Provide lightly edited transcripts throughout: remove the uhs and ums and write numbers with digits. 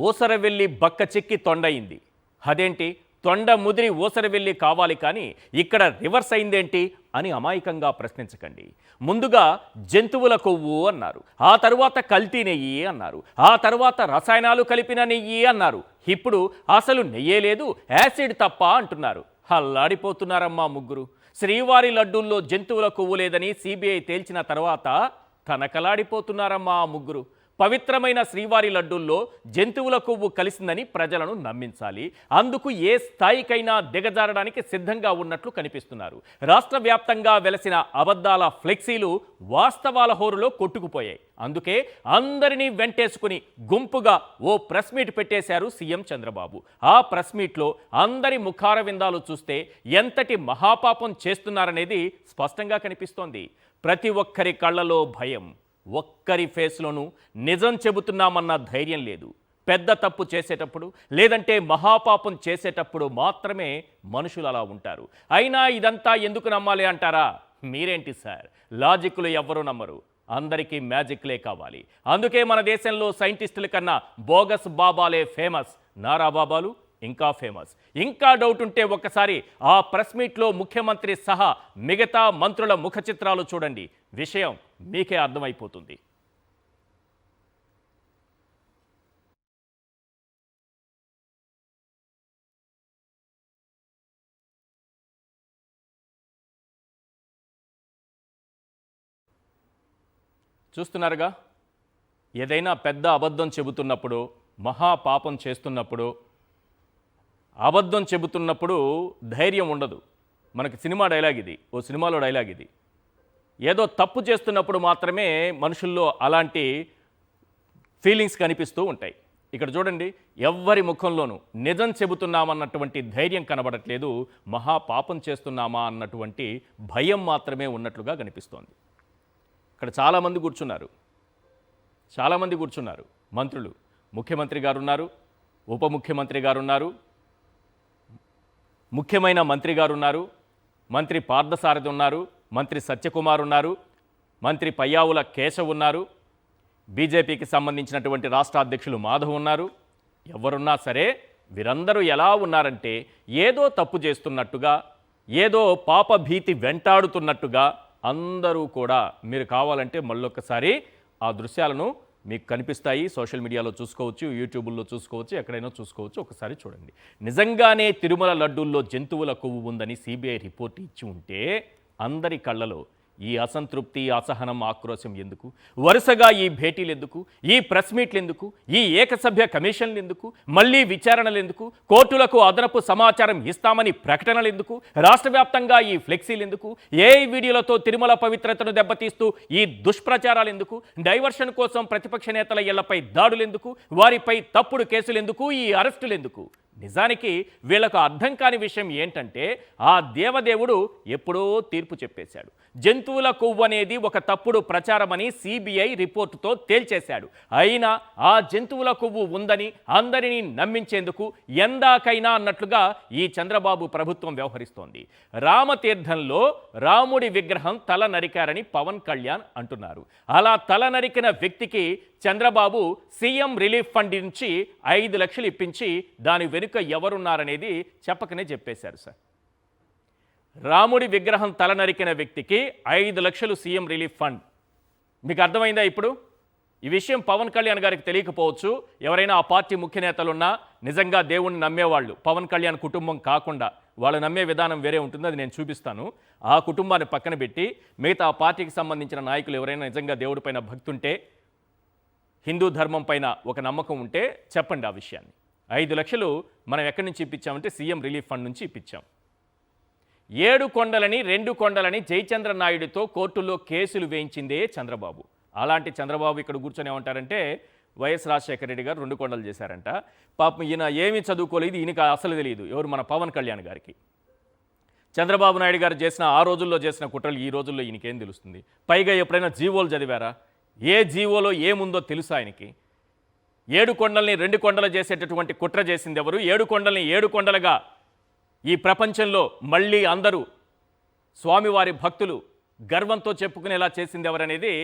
ఊసరవెల్లి బక్క చెక్కి తొండయింది. అదేంటి తొండ ముదిరి ఊసరవెల్లి కావాలి కానీ ఇక్కడ రివర్స్ అయిందేంటి అని అమాయకంగా ప్రశ్నించకండి. ముందుగా జంతువుల కొవ్వు అన్నారు, ఆ తరువాత కల్తీ నెయ్యి అన్నారు, ఆ తర్వాత రసాయనాలు కలిపిన నెయ్యి అన్నారు, ఇప్పుడు అసలు నెయ్యే లేదు యాసిడ్ తప్ప అంటున్నారు. అల్లాడిపోతున్నారమ్మా ముగ్గురు. శ్రీవారి లడ్డూల్లో జంతువుల కొవ్వు లేదని సిబిఐ తేల్చిన తర్వాత తనకలాడిపోతున్నారమ్మా ఆ ముగ్గురు. పవిత్రమైన శ్రీవారి లడ్డూల్లో జంతువుల కొవ్వు కలిసిందని ప్రజలను నమ్మించాలి. అందుకు ఏ స్థాయికైనా దిగజారడానికి సిద్ధంగా ఉన్నట్లు కనిపిస్తున్నారు. రాష్ట్ర వ్యాప్తంగా వెలసిన అబద్ధాల ఫ్లెక్సీలు వాస్తవాల హోరులో కొట్టుకుపోయాయి. అందుకే అందరినీ వెంటేసుకుని గుంపుగా ఓ ప్రెస్ మీట్ పెట్టేశారు సీఎం చంద్రబాబు. ఆ ప్రెస్ మీట్లో అందరి ముఖార విందాలు చూస్తే ఎంతటి మహాపాపం చేస్తున్నారనేది స్పష్టంగా కనిపిస్తోంది. ప్రతి ఒక్కరి కళ్ళలో భయం, ఒక్కరి ఫేస్లోనూ నిజం చెబుతున్నామన్న ధైర్యం లేదు. పెద్ద తప్పు చేసేటప్పుడు లేదంటే మహాపాపం చేసేటప్పుడు మాత్రమే మనుషులు అలా ఉంటారు. అయినా ఇదంతా ఎందుకు నమ్మాలి అంటారా? మీరేంటి సార్, లాజిక్లు ఎవ్వరూ నమ్మరు, అందరికీ మ్యాజిక్లే కావాలి. అందుకే మన దేశంలో సైంటిస్టుల కన్నా బోగస్ బాబాలే ఫేమస్, నారా బాబాలు ఇంకా ఫేమస్. ఇంకా డౌట్ ఉంటే ఒక్కసారి ఆ ప్రెస్ మీట్లో ముఖ్యమంత్రి సహా మిగతా మంత్రుల ముఖ చిత్రాలు చూడండి, విషయం మీకే అర్థమైపోతుంది. చూస్తున్నారుగా, ఏదైనా పెద్ద అబద్ధం చెబుతున్నప్పుడు, మహాపాపం చేస్తున్నప్పుడు, అబద్ధం చెబుతున్నప్పుడు ధైర్యం ఉండదు. మనకి సినిమా డైలాగ్ ఇది, ఓ సినిమాలో డైలాగ్ ఇది. ఏదో తప్పు చేస్తున్నప్పుడు మాత్రమే మనుషుల్లో అలాంటి ఫీలింగ్స్ కనిపిస్తూ ఉంటాయి. ఇక్కడ చూడండి, ఎవ్వరి ముఖంలోనూ నిజం చెబుతున్నామన్నటువంటి ధైర్యం కనబడట్లేదు, మహాపాపం చేస్తున్నామా అన్నటువంటి భయం మాత్రమే ఉన్నట్లుగా కనిపిస్తోంది. ఇక్కడ చాలామంది కూర్చున్నారు, మంత్రులు, ముఖ్యమంత్రి గారు ఉన్నారు, ఉప ముఖ్యమంత్రి గారు ఉన్నారు, ముఖ్యమైన మంత్రి గారు ఉన్నారు, మంత్రి పార్థసారథి ఉన్నారు, మంత్రి సత్యకుమార్ ఉన్నారు, మంత్రి పయ్యావుల కేశవ్ ఉన్నారు, బీజేపీకి సంబంధించినటువంటి రాష్ట్ర అధ్యక్షులు మాధవ్ ఉన్నారు. ఎవరున్నా సరే వీరందరూ ఎలా ఉన్నారంటే ఏదో తప్పు చేస్తున్నట్టుగా, ఏదో పాప భీతి వెంటాడుతున్నట్టుగా అందరూ కూడా. మీరు కావాలంటే మళ్ళొక్కసారి ఆ దృశ్యాలను మీకు కనిపిస్తాయి, సోషల్ మీడియాలో చూసుకోవచ్చు, యూట్యూబ్లో చూసుకోవచ్చు, ఎక్కడైనా చూసుకోవచ్చు. ఒకసారి చూడండి. నిజంగానే తిరుమల లడ్డూల్లో జంతువుల కొవ్వు ఉందని సిబిఐ రిపోర్ట్ ఇచ్చి ఉంటే అందరి కళ్ళలో ఈ అసంతృప్తి, అసహనం, ఆక్రోశం ఎందుకు? వరుసగా ఈ భేటీలు ఎందుకు? ఈ ప్రెస్ మీట్లు ఎందుకు? ఈ ఏకసభ్య కమిషన్లు ఎందుకు? మళ్ళీ విచారణలు ఎందుకు? కోర్టులకు అదనపు సమాచారం ఇస్తామని ప్రకటనలు ఎందుకు? రాష్ట్ర వ్యాప్తంగా ఈ ఫ్లెక్సీలు ఎందుకు? ఏఐ వీడియోలతో తిరుమల పవిత్రతను దెబ్బతీస్తూ ఈ దుష్ప్రచారాలు ఎందుకు? డైవర్షన్ కోసం ప్రతిపక్ష నేతల ఇళ్లపై దాడులు ఎందుకు? వారిపై తప్పుడు కేసులు ఎందుకు? ఈ అరెస్టులు ఎందుకు? నిజానికి వీళ్లకు అర్థం కాని విషయం ఏంటంటే ఆ దేవదేవుడు ఎప్పుడో తీర్పు చెప్పేశాడు. జంతువుల కొవ్వు అనేది ఒక తప్పుడు ప్రచారమని సిబిఐ రిపోర్టుతో తేల్చేశాడు. అయినా ఆ జంతువుల కొవ్వు ఉందని అందరినీ నమ్మించేందుకు ఎందాకైనా అన్నట్లుగా ఈ చంద్రబాబు ప్రభుత్వం వ్యవహరిస్తోంది. రామతీర్థంలో రాముడి విగ్రహం తల నరికారని పవన్ కళ్యాణ్ అంటున్నారు. అలా తల నరికిన వ్యక్తికి చంద్రబాబు సీఎం రిలీఫ్ ఫండ్ నుంచి 5 లక్షలు ఇప్పించి దాని వెనుక ఎవరున్నారనేది చెప్పకనే చెప్పేశారు సార్. రాముడి విగ్రహం తల నరికిన వ్యక్తికి 5 లక్షలు సీఎం రిలీఫ్ ఫండ్. మీకు అర్థమైందా ఇప్పుడు? ఈ విషయం పవన్ కళ్యాణ్ గారికి తెలియకపోవచ్చు. ఎవరైనా ఆ పార్టీ ముఖ్య నేతలున్నా, నిజంగా దేవుణ్ణి నమ్మేవాళ్ళు, పవన్ కళ్యాణ్ కుటుంబం కాకుండా వాళ్ళు నమ్మే విధానం వేరే ఉంటుంది, అది నేను చూపిస్తాను. ఆ కుటుంబాన్ని పక్కన పెట్టి మిగతా ఆ పార్టీకి సంబంధించిన నాయకులు ఎవరైనా నిజంగా దేవుడిపైన భక్తి ఉంటే, హిందూ ధర్మం పైన ఒక నమ్మకం ఉంటే చెప్పండి ఆ విషయాన్ని. 5 లక్షలు మనం ఎక్కడి నుంచి ఇప్పించామంటే సీఎం రిలీఫ్ ఫండ్ నుంచి ఇప్పించాం. 7 కొండలని 2 కొండలని జయచంద్ర నాయుడుతో కోర్టులో కేసులు వేయించిందే చంద్రబాబు. అలాంటి చంద్రబాబు ఇక్కడ కూర్చొని ఏమంటారంటే వైఎస్ రాజశేఖర రెడ్డి గారు 2 కొండలు చేశారంట. పాపం ఈయన ఏమీ చదువుకోలేదు, ఈయనకి అసలు తెలియదు. ఎవరు? మన పవన్ కళ్యాణ్ గారికి. చంద్రబాబు నాయుడు గారు చేసిన ఆ రోజుల్లో చేసిన కుట్రలు ఈ రోజుల్లో ఈయనకేం తెలుస్తుంది? పైగా ఎప్పుడైనా జీవోలు చదివారా? ఏ జీవోలో ఏముందో తెలుసా ఆయనకి? 7 కొండల్ని 2 కొండలు చేసేటటువంటి కుట్ర చేసింది ఎవరు? 7 కొండల్ని 7 కొండలుగా ఈ ప్రపంచంలో మళ్ళీ అందరూ స్వామివారి భక్తులు గర్వంతో చెప్పుకునేలా చేసింది ఎవరనేది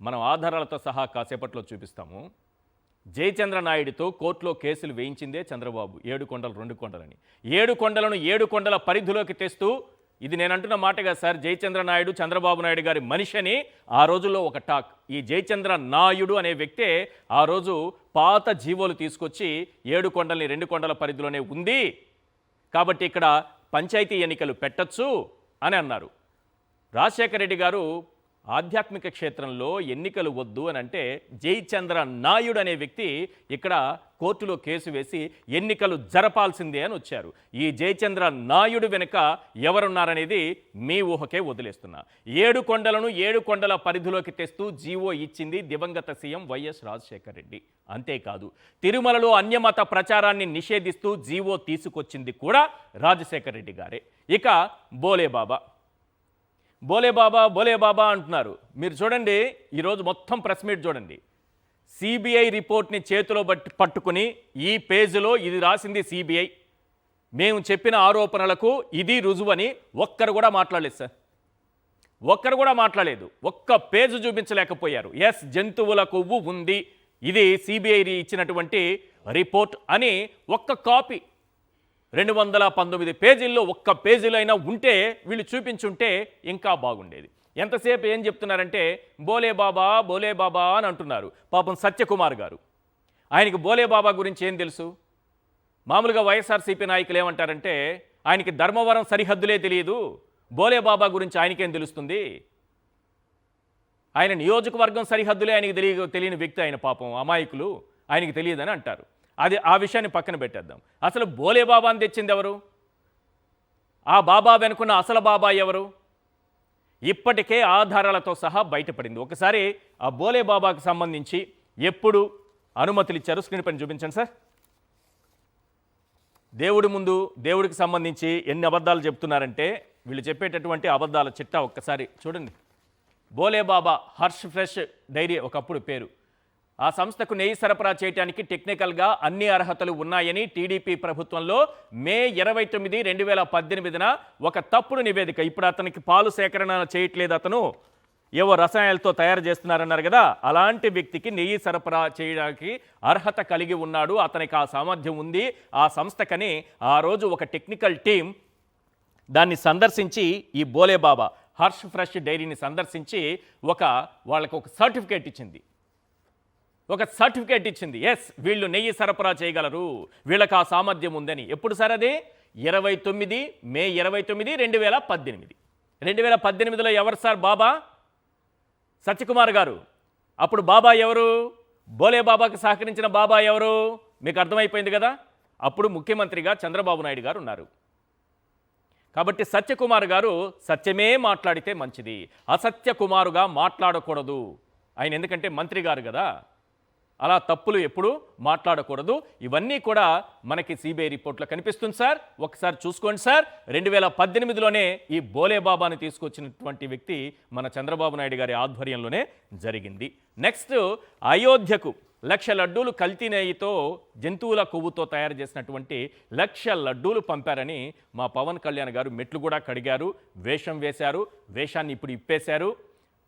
మనం ఆధారాలతో సహా కాసేపట్లో చూపిస్తాము. జయచంద్ర నాయుడుతో కోర్టులో కేసులు వేయించిందే చంద్రబాబు. 7 కొండలు 2 కొండలని. 7 కొండలను 7 కొండల పరిధిలోకి తెస్తూ, ఇది నేను అంటున్న మాటగా సార్, జయచంద్ర నాయుడు చంద్రబాబు నాయుడు గారి మనిషి అని ఆ రోజుల్లో ఒక టాక్. ఈ జయచంద్ర నాయుడు అనే వ్యక్తే ఆ రోజు పాత జీవోలు తీసుకొచ్చి 7 కొండల్ని 2 కొండల పరిధిలోనే ఉంది కాబట్టి ఇక్కడ పంచాయతీ ఎన్నికలు పెట్టచ్చు అని అన్నారు. రాజశేఖర రెడ్డి గారు ఆధ్యాత్మిక క్షేత్రంలో ఎన్నికలు వద్దు అని అంటే జయచంద్ర నాయుడు అనే వ్యక్తి ఇక్కడ కోర్టులో కేసు వేసి ఎన్నికలు జరపాల్సిందే అని వచ్చారు. ఈ జయచంద్ర నాయుడు వెనుక ఎవరున్నారనేది మీ ఊహకే వదిలేస్తున్నా. 7 కొండలను 7 కొండల పరిధిలోకి తెస్తూ జీవో ఇచ్చింది దివంగత సీఎం వైఎస్ రాజశేఖర రెడ్డి. అంతేకాదు, తిరుమలలో అన్యమత ప్రచారాన్ని నిషేధిస్తూ జీవో తీసుకొచ్చింది కూడా రాజశేఖర రెడ్డి గారే. ఇక బోలే బాబా అంటున్నారు. మీరు చూడండి, ఈరోజు మొత్తం ప్రెస్ మీట్ చూడండి. సిబిఐ రిపోర్ట్ని చేతిలో పట్టుకుని ఈ పేజీలో ఇది రాసింది సిబిఐ, మేము చెప్పిన ఆరోపణలకు ఇది రుజువని ఒక్కరు కూడా మాట్లాడలేదు సార్. ఒక్కరు కూడా మాట్లాడలేదు. ఒక్క పేజు చూపించలేకపోయారు. ఎస్, జంతువుల కొవ్వు ఉంది, ఇది సిబిఐ ఇచ్చినటువంటి రిపోర్ట్ అని ఒక్క కాపీ 219 పేజీల్లో ఒక్క పేజీలో అయినా ఉంటే వీళ్ళు చూపించుంటే ఇంకా బాగుండేది. ఎంతసేపు ఏం చెప్తున్నారంటే బోలే బాబా అని అంటున్నారు. పాపం సత్యకుమార్ గారు, ఆయనకి బోలే బాబా గురించి ఏం తెలుసు? మామూలుగా వైఎస్ఆర్సీపీ నాయకులు ఏమంటారంటే ఆయనకి ధర్మవరం సరిహద్దులే తెలియదు, బోలే బాబా గురించి ఆయనకేం తెలుస్తుంది? ఆయన నియోజకవర్గం సరిహద్దులే ఆయనకి తెలియని వ్యక్తి ఆయన, పాపం అమాయకులు, ఆయనకి తెలియదని అంటారు. ఆ విషయాన్ని పక్కన పెట్టేద్దాం. అసలు బోలే బాబాని తెచ్చింది ఎవరు? ఆ బాబా వెనుకున్న అసలు బాబా ఎవరు? ఇప్పటికే ఆధారాలతో సహా బయటపడింది. ఒకసారి ఆ బోలే బాబాకు సంబంధించి ఎప్పుడు అనుమతులు ఇచ్చారు స్క్రీన్ పైన చూపించండి సార్. దేవుడి ముందు దేవుడికి సంబంధించి ఎన్ని అబద్ధాలు చెప్తున్నారంటే వీళ్ళు చెప్పేటటువంటి అబద్ధాల చిట్టా ఒక్కసారి చూడండి. బోలే బాబా హర్ష్ ఫ్రెష్ డైరీ ఒకప్పుడు పేరు. ఆ సంస్థకు నెయ్యి సరఫరా చేయడానికి టెక్నికల్గా అన్ని అర్హతలు ఉన్నాయని టీడీపీ ప్రభుత్వంలో మే 29, 2018 ఒక తప్పుడు నివేదిక. ఇప్పుడు అతనికి పాలు సేకరణ చేయట్లేదు, అతను ఏవో రసాయనాలతో తయారు చేస్తున్నారన్నారు కదా, అలాంటి వ్యక్తికి నెయ్యి సరఫరా చేయడానికి అర్హత కలిగి ఉన్నాడు, అతనికి ఆ సామర్థ్యం ఉంది ఆ సంస్థకని ఆ రోజు ఒక టెక్నికల్ టీం దాన్ని సందర్శించి ఈ బోలే బాబా హర్ష్ ఫ్రెష్ డైరీని సందర్శించి వాళ్ళకు ఒక సర్టిఫికేట్ ఇచ్చింది. ఎస్, వీళ్ళు నెయ్యి సరఫరా చేయగలరు, వీళ్ళకి ఆ సామర్థ్యం ఉందని. ఎప్పుడు సార్ అది? మే 29, 2018. 2018లో ఎవరు సార్ బాబా? సత్యకుమార్ గారు. అప్పుడు బాబా ఎవరు? బోలే బాబాకి సహకరించిన బాబా ఎవరు? మీకు అర్థమైపోయింది కదా. అప్పుడు ముఖ్యమంత్రిగా చంద్రబాబు నాయుడు గారు ఉన్నారు. కాబట్టి సత్యకుమార్ గారు సత్యమే మాట్లాడితే మంచిది, అసత్యకుమారుగా మాట్లాడకూడదు. ఆయన ఎందుకంటే మంత్రి గారు కదా, అలా తప్పులు ఎప్పుడు మాట్లాడకూడదు. ఇవన్నీ కూడా మనకి సిబిఐ రిపోర్ట్లో కనిపిస్తుంది సార్, ఒకసారి చూసుకోండి సార్. 2018లోనే ఈ బోలే బాబాని తీసుకొచ్చినటువంటి వ్యక్తి మన చంద్రబాబు నాయుడు గారి ఆధ్వర్యంలోనే జరిగింది. నెక్స్ట్, అయోధ్యకు 1,00,000 లడ్డూలు కల్తీ నెయ్యితో జంతువుల కొవ్వుతో తయారు చేసినటువంటి 1,00,000 లడ్డూలు పంపారని మా పవన్ కళ్యాణ్ గారు మెట్లు కూడా కడిగారు, వేషం వేశారు. వేషాన్ని ఇప్పుడు ఇప్పేశారు.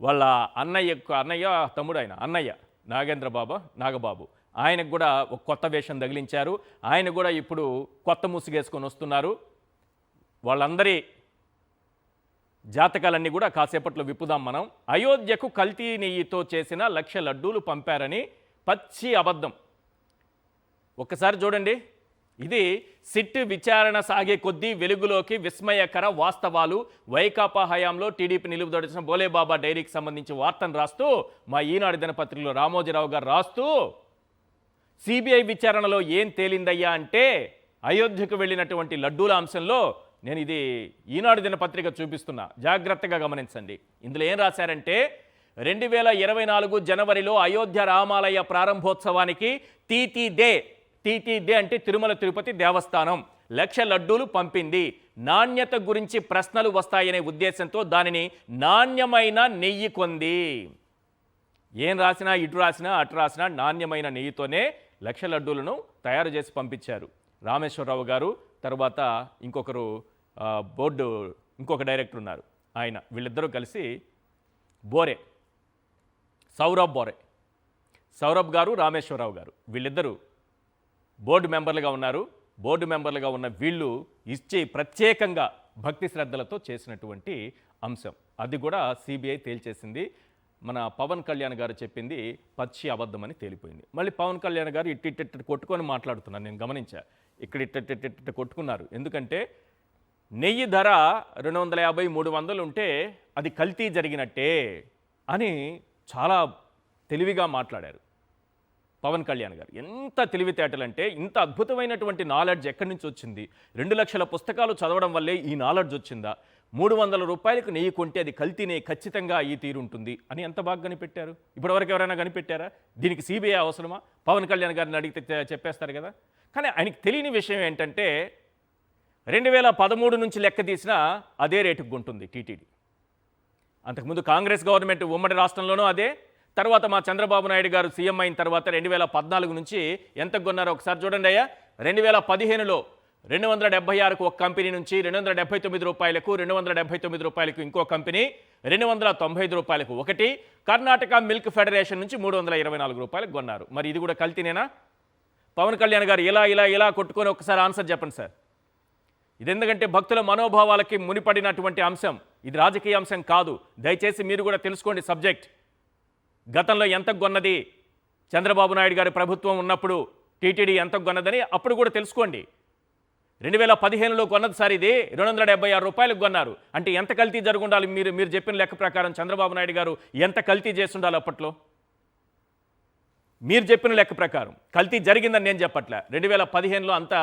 వాళ్ళ అన్నయ్య తమ్ముడు, ఆయన అన్నయ్య నాగబాబు, ఆయనకు కూడా ఒక కొత్త వేషం తగిలించారు. ఆయన కూడా ఇప్పుడు కొత్త ముసుగేసుకొని వస్తున్నారు. వాళ్ళందరి జాతకాలన్నీ కూడా కాసేపట్లో విప్పుదాం మనం. అయోధ్యకు కల్తీ నెయ్యితో చేసిన 1,00,000 లడ్డూలు పంపారని పచ్చి అబద్ధం. ఒక్కసారి చూడండి. ఇది సిట్ విచారణ సాగే కొద్దీ వెలుగులోకి విస్మయకర వాస్తవాలు. వైకాపా హయాంలో టీడీపీ నిలుపుదొడిచిన బోలే బాబా డైరీకి సంబంధించి వార్తను రాస్తూ మా ఈనాడు దినపత్రికలో రామోజీరావు గారు రాస్తూ సిబిఐ విచారణలో ఏం తేలిందయ్యా అంటే అయోధ్యకు వెళ్ళినటువంటి లడ్డూల అంశంలో నేను ఇది ఈనాడు దినపత్రిక చూపిస్తున్నా, జాగ్రత్తగా గమనించండి. ఇందులో ఏం రాశారంటే 2024 జనవరిలో అయోధ్య రామాలయ ప్రారంభోత్సవానికి టీటీడే అంటే తిరుమల తిరుపతి దేవస్థానం 1,00,000 లడ్డూలు పంపింది. నాణ్యత గురించి ప్రశ్నలు వస్తాయనే ఉద్దేశంతో దానిని నాణ్యమైన నెయ్యి కొంది. ఏం రాసినా, ఇటు రాసినా అటు రాసినా నాణ్యమైన నెయ్యితోనే 1,00,000 లడ్డూలను తయారు చేసి పంపించారు. రామేశ్వరరావు గారు, తర్వాత ఇంకొక డైరెక్టర్ ఉన్నారు, వీళ్ళిద్దరూ కలిసి సౌరభ్ సౌరభ్ గారు, రామేశ్వరరావు గారు వీళ్ళిద్దరూ బోర్డు మెంబర్లుగా ఉన్నారు. బోర్డు మెంబర్లుగా ఉన్న వీళ్ళు ఇచ్చి ప్రత్యేకంగా భక్తి శ్రద్ధలతో చేసినటువంటి అంశం. అది కూడా సిబిఐ తేల్చేసింది. మన పవన్ కళ్యాణ్ గారు చెప్పింది పచ్చి అబద్ధమని తేలిపోయింది. మళ్ళీ పవన్ కళ్యాణ్ గారు ఇట్టిట్ట కొట్టుకొని మాట్లాడుతున్నారు. నేను గమనించా. ఇక్కడ ఇట్ట కొట్టుకున్నారు. ఎందుకంటే నెయ్యి ధర 250, 300 ఉంటే అది కల్తీ జరిగినట్టే అని చాలా తెలివిగా మాట్లాడారు పవన్ కళ్యాణ్ గారు. ఎంత తెలివితేటలంటే, ఇంత అద్భుతమైనటువంటి నాలెడ్జ్ ఎక్కడి నుంచి వచ్చింది? 2 లక్షల పుస్తకాలు చదవడం వల్లే ఈ నాలెడ్జ్ వచ్చిందా? 300 రూపాయలకు నెయ్యి కొంటే అది కల్తీనే, ఖచ్చితంగా ఈ తీరు ఉంటుంది అని ఎంత బాగా కనిపెట్టారు. ఇప్పటివరకు ఎవరైనా కనిపెట్టారా? దీనికి సిబిఐ అవసరమా? పవన్ కళ్యాణ్ గారిని అడిగితే చెప్పేస్తారు కదా. కానీ ఆయనకి తెలియని విషయం ఏంటంటే 2013 నుంచి లెక్క తీసినా అదే రేటుకు ఉంటుంది టీటీడీ. అంతకుముందు కాంగ్రెస్ గవర్నమెంట్ ఉమ్మడి రాష్ట్రంలోనూ అదే. తర్వాత మా చంద్రబాబు నాయుడు గారు సీఎం అయిన తర్వాత 2014 నుంచి ఎంతకు కొన్నారో ఒకసారి చూడండి అయ్యా. 2015లో 276కు ఒక కంపెనీ నుంచి 279 రూపాయలకు, 279 రూపాయలకు ఇంకో కంపెనీ, 295 రూపాయలకు ఒకటి, కర్ణాటక మిల్క్ ఫెడరేషన్ నుంచి 324 రూపాయలకు కొన్నారు. మరి ఇది కూడా కల్తీనేనా? పవన్ కళ్యాణ్ గారు ఇలా కొట్టుకొని ఒకసారి ఆన్సర్ చెప్పండి సార్. ఇది ఎందుకంటే భక్తుల మనోభావాలకి మునిపడినటువంటి అంశం. ఇది రాజకీయ అంశం కాదు. దయచేసి మీరు కూడా తెలుసుకోండి సబ్జెక్ట్. గతంలో ఎంత కొన్నది చంద్రబాబు నాయుడు గారి ప్రభుత్వం ఉన్నప్పుడు టీటీడీ ఎంత కొన్నదని అప్పుడు కూడా తెలుసుకోండి. 2015లో కొన్నది సార్ ఇది 276 రూపాయలకు కొన్నారు. అంటే ఎంత కల్తీ జరుగుండాలి? మీరు చెప్పిన లెక్క ప్రకారం చంద్రబాబు నాయుడు గారు ఎంత కల్తీ చేసి ఉండాలి అప్పట్లో? మీరు చెప్పిన లెక్క ప్రకారం కల్తీ జరిగిందని నేను చెప్పట్లే. 2015లో అంతా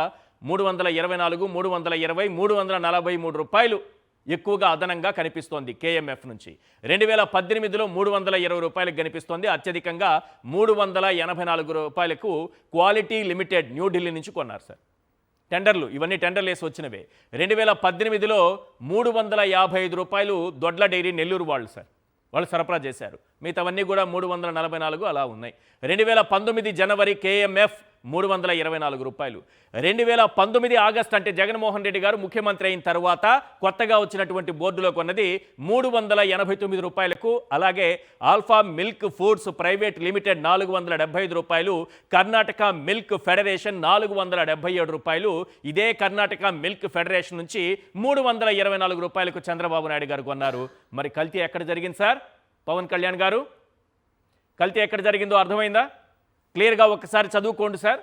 324, 320, 343 రూపాయలు ఎక్కువగా అదనంగా కనిపిస్తోంది కేఎంఎఫ్ నుంచి. 2018లో 320 రూపాయలకు కనిపిస్తోంది. అత్యధికంగా 384 రూపాయలకు క్వాలిటీ లిమిటెడ్ న్యూఢిల్లీ నుంచి కొన్నారు సార్. టెండర్లు ఇవన్నీ టెండర్లు వేసి వచ్చినవే. 2018లో 355 రూపాయలు దొడ్ల డైరీ నెల్లూరు వాళ్ళు సరఫరా చేశారు. మిగతావన్నీ కూడా 344 అలా ఉన్నాయి. 2019 జనవరి కేఎంఎఫ్ 324 రూపాయలు. 2019 ఆగస్టు అంటే జగన్మోహన్ రెడ్డి గారు ముఖ్యమంత్రి అయిన తర్వాత కొత్తగా వచ్చినటువంటి బోర్డులో కొన్నది 389 రూపాయలకు. అలాగే alpha milk foods private limited 475 రూపాయలు, కర్ణాటక మిల్క్ ఫెడరేషన్ 477 రూపాయలు. ఇదే కర్ణాటక మిల్క్ ఫెడరేషన్ నుంచి 324 రూపాయలకు చంద్రబాబు నాయుడు గారు కొన్నారు. మరి కల్తీ ఎక్కడ జరిగింది సార్? పవన్ కళ్యాణ్ గారు, కల్తీ ఎక్కడ జరిగిందో అర్థమైందా? క్లియర్గా ఒక్కసారి చదువుకోండి సార్.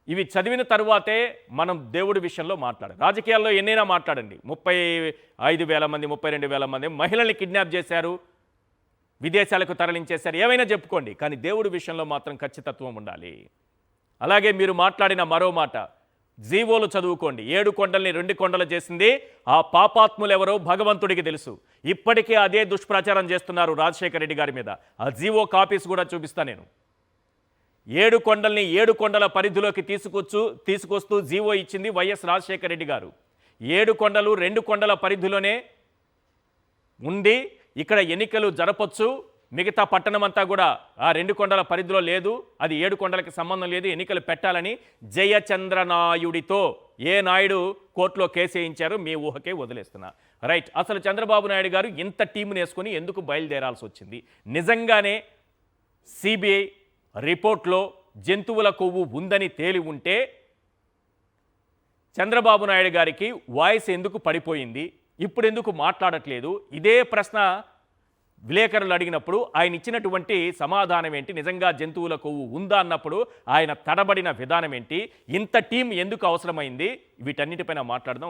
ఇవి చదివిన తరువాతే మనం దేవుడి విషయంలో మాట్లాడాలి. రాజకీయాల్లో ఎన్నైనా మాట్లాడండి. 35,000 మంది, 32,000 మంది మహిళల్ని కిడ్నాప్ చేశారు, విదేశాలకు తరలించేశారు, ఏమైనా చెప్పుకోండి. కానీ దేవుడి విషయంలో మాత్రం ఖచ్చితత్వం ఉండాలి. అలాగే మీరు మాట్లాడిన మరో మాట, జీవోలు చదువుకోండి. 7 కొండల్ని 2 కొండలు చేసింది ఆ పాపాత్ములు ఎవరో భగవంతుడికి తెలుసు. ఇప్పటికే అదే దుష్ప్రచారం చేస్తున్నారు రాజశేఖర రెడ్డి గారి మీద. ఆ జీవో కాపీస్ కూడా చూపిస్తా నేను. 7 కొండల్ని 7 కొండల పరిధిలోకి తీసుకొస్తూ జీవో ఇచ్చింది వైఎస్ రాజశేఖర రెడ్డి గారు. 7 కొండలు 2 కొండల పరిధిలోనే ఉంది. ఇక్కడ ఎన్నికలు జరపొచ్చు. మిగతా పట్టణమంతా కూడా ఆ 2 కొండల పరిధిలో లేదు. అది 7 కొండలకి సంబంధం లేదు. ఎన్నికలు పెట్టాలని జయచంద్రనాయుడితో నాయుడు కోర్టులో కేసు వేయించారు. మీ ఊహకే వదిలేస్తున్నా. రైట్. అసలు చంద్రబాబు నాయుడు గారు ఇంత టీముని వేసుకొని ఎందుకు బయలుదేరాల్సి వచ్చింది? నిజంగానే సిబిఐ రిపోర్ట్లో జంతువుల కొవ్వు ఉందని తేలి ఉంటే చంద్రబాబు నాయుడు గారికి వాయిస్ ఎందుకు పడిపోయింది? ఇప్పుడు ఎందుకు మాట్లాడట్లేదు? ఇదే ప్రశ్న విలేకరులు అడిగినప్పుడు ఆయన ఇచ్చినటువంటి సమాధానం ఏంటి? నిజంగా జంతువుల కొవ్వు ఉందా అన్నప్పుడు ఆయన తడబడిన విధానం ఏంటి? ఇంత టీం ఎందుకు అవసరమైంది? వీటన్నిటిపైన మాట్లాడదాం.